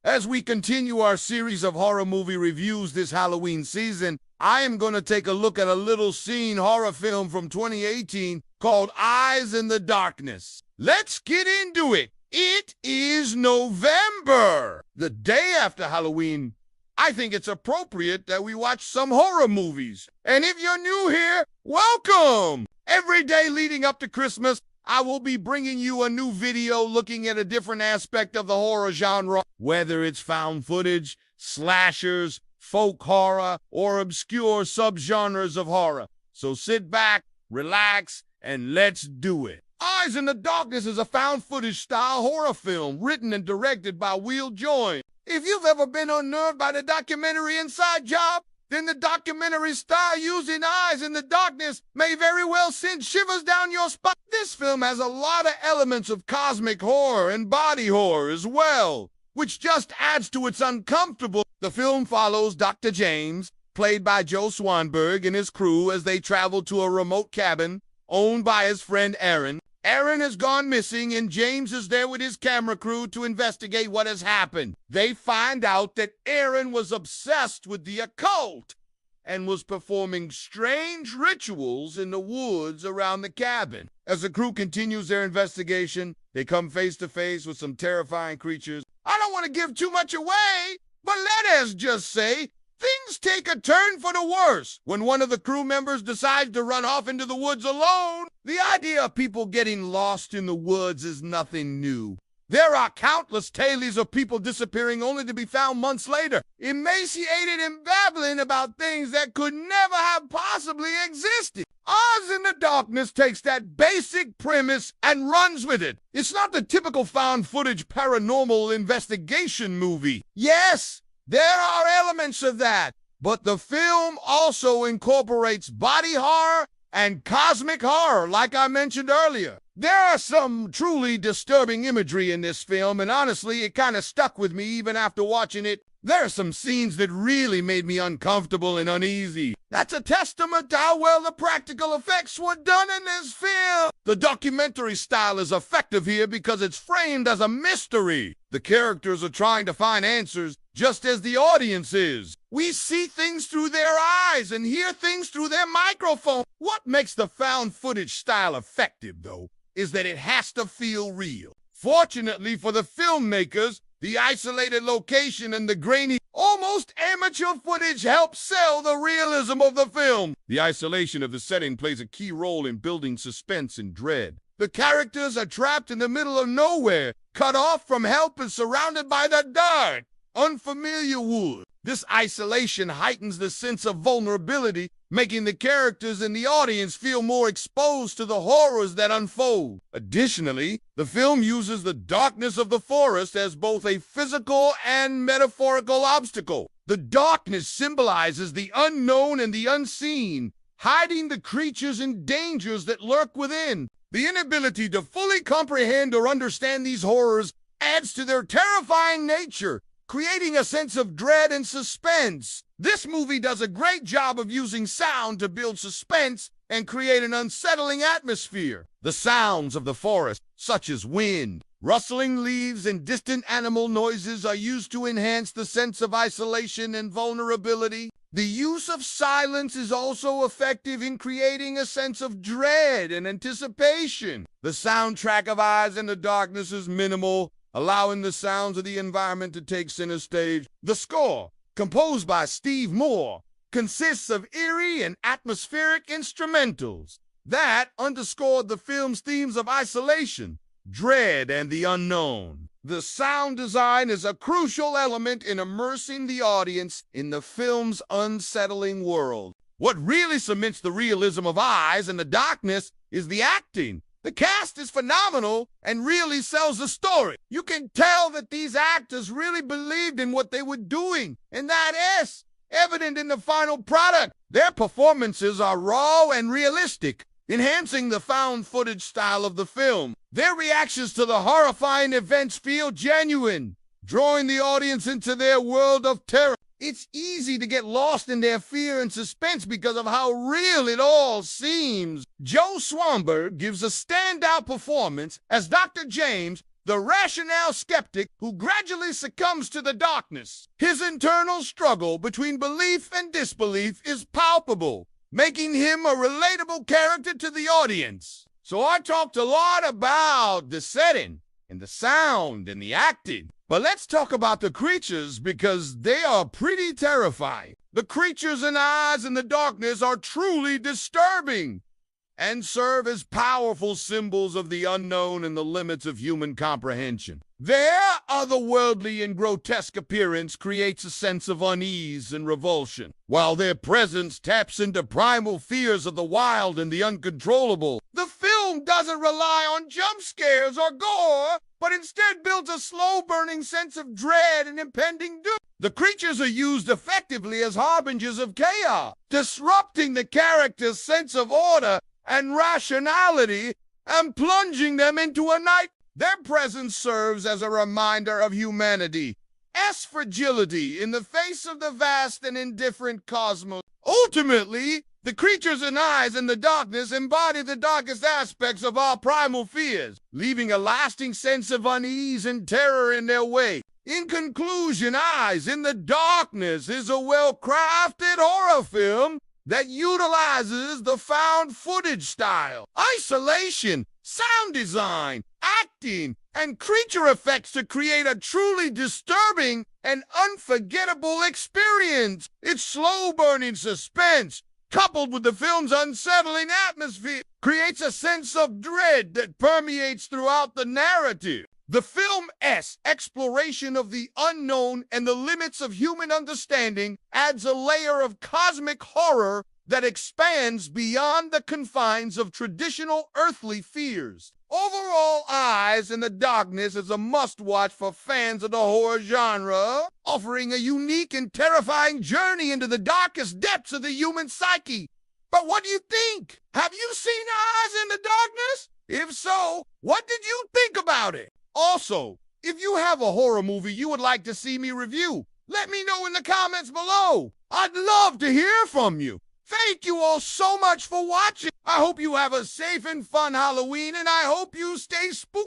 As we continue our series of horror movie reviews this Halloween season, I am going to take a look at a little scene horror film from 2018 called Eyes in the Darkness. Let's get into it. It is November, the day after Halloween. I think it's appropriate that we watch some horror movies. And if you're new here, welcome! Every day leading up to Christmas, I will be bringing you a new video looking at a different aspect of the horror genre, whether it's found footage, slashers, folk horror, or obscure subgenres of horror. So sit back, relax, and let's do it. Eyes in the Darkness is a found footage style horror film written and directed by Will Joy. If you've ever been unnerved by the documentary Inside Job, then the documentary style using Eyes in the Darkness may very well send shivers down your spine. This film has a lot of elements of cosmic horror and body horror as well, which just adds to its uncomfortable. The film follows Dr. James, played by Joe Swanberg, and his crew as they travel to a remote cabin owned by his friend Aaron. Aaron has gone missing, and James is there with his camera crew to investigate what has happened. They find out that Aaron was obsessed with the occult and was performing strange rituals in the woods around the cabin. As the crew continues their investigation, they come face to face with some terrifying creatures. I don't want to give too much away, but let us just say things take a turn for the worse when one of the crew members decides to run off into the woods alone. The idea of people getting lost in the woods is nothing new. There are countless tales of people disappearing only to be found months later, emaciated and babbling about things that could never have possibly existed. Eyes in the Darkness takes that basic premise and runs with it. It's not the typical found footage paranormal investigation movie. Yes, there are elements of that, but the film also incorporates body horror and cosmic horror, like I mentioned earlier. There are some truly disturbing imagery in this film, and honestly, it kind of stuck with me even after watching it. There are some scenes that really made me uncomfortable and uneasy. That's a testament to how well the practical effects were done in this film. The documentary style is effective here because it's framed as a mystery. The characters are trying to find answers just as the audience is. We see things through their eyes and hear things through their microphone. What makes the found footage style effective, though, is that it has to feel real. Fortunately for the filmmakers, the isolated location and the grainy, almost amateur footage help sell the realism of the film. The isolation of the setting plays a key role in building suspense and dread. The characters are trapped in the middle of nowhere, cut off from help and surrounded by the dark, unfamiliar woods. This isolation heightens the sense of vulnerability, making the characters and the audience feel more exposed to the horrors that unfold. Additionally, the film uses the darkness of the forest as both a physical and metaphorical obstacle. The darkness symbolizes the unknown and the unseen, hiding the creatures and dangers that lurk within. The inability to fully comprehend or understand these horrors adds to their terrifying nature, creating a sense of dread and suspense. This movie does a great job of using sound to build suspense and create an unsettling atmosphere. The sounds of the forest, such as wind, rustling leaves, and distant animal noises, are used to enhance the sense of isolation and vulnerability. The use of silence is also effective in creating a sense of dread and anticipation. The soundtrack of Eyes in the Darkness is minimal, allowing the sounds of the environment to take center stage. The score, composed by Steve Moore, consists of eerie and atmospheric instrumentals that underscored the film's themes of isolation, dread, and the unknown. The sound design is a crucial element in immersing the audience in the film's unsettling world. What really cements the realism of Eyes in the Darkness is the acting. The cast is phenomenal and really sells the story. You can tell that these actors really believed in what they were doing, and that is evident in the final product. Their performances are raw and realistic, enhancing the found footage style of the film. Their reactions to the horrifying events feel genuine, drawing the audience into their world of terror. It's easy to get lost in their fear and suspense because of how real it all seems. Joe Swanberg gives a standout performance as Dr. James, the rationale skeptic who gradually succumbs to the darkness. His internal struggle between belief and disbelief is palpable, making him a relatable character to the audience. So I talked a lot about the setting and the sound and the acting. But let's talk about the creatures because they are pretty terrifying. The creatures and eyes in the darkness are truly disturbing and serve as powerful symbols of the unknown and the limits of human comprehension. Their otherworldly and grotesque appearance creates a sense of unease and revulsion, while their presence taps into primal fears of the wild and the uncontrollable. The film doesn't rely on jump scares or gore, but instead builds a slow-burning sense of dread and impending doom. The creatures are used effectively as harbingers of chaos, disrupting the character's sense of order and rationality and plunging them into a night. Their presence serves as a reminder of humanity's fragility in the face of the vast and indifferent cosmos. Ultimately, the creatures and eyes in the darkness embody the darkest aspects of our primal fears, leaving a lasting sense of unease and terror in their wake. In conclusion, Eyes in the Darkness is a well-crafted horror film that utilizes the found footage style, isolation, sound design, acting, and creature effects to create a truly disturbing and unforgettable experience. Its slow-burning suspense, coupled with the film's unsettling atmosphere, creates a sense of dread that permeates throughout the narrative. The film's exploration of the unknown and the limits of human understanding adds a layer of cosmic horror that expands beyond the confines of traditional earthly fears. Overall, Eyes in the Darkness is a must-watch for fans of the horror genre, offering a unique and terrifying journey into the darkest depths of the human psyche. But what do you think? Have you seen Eyes in the Darkness? If so, what did you think about it? Also, if you have a horror movie you would like to see me review, let me know in the comments below. I'd love to hear from you. Thank you all so much for watching. I hope you have a safe and fun Halloween, and I hope you stay spooky.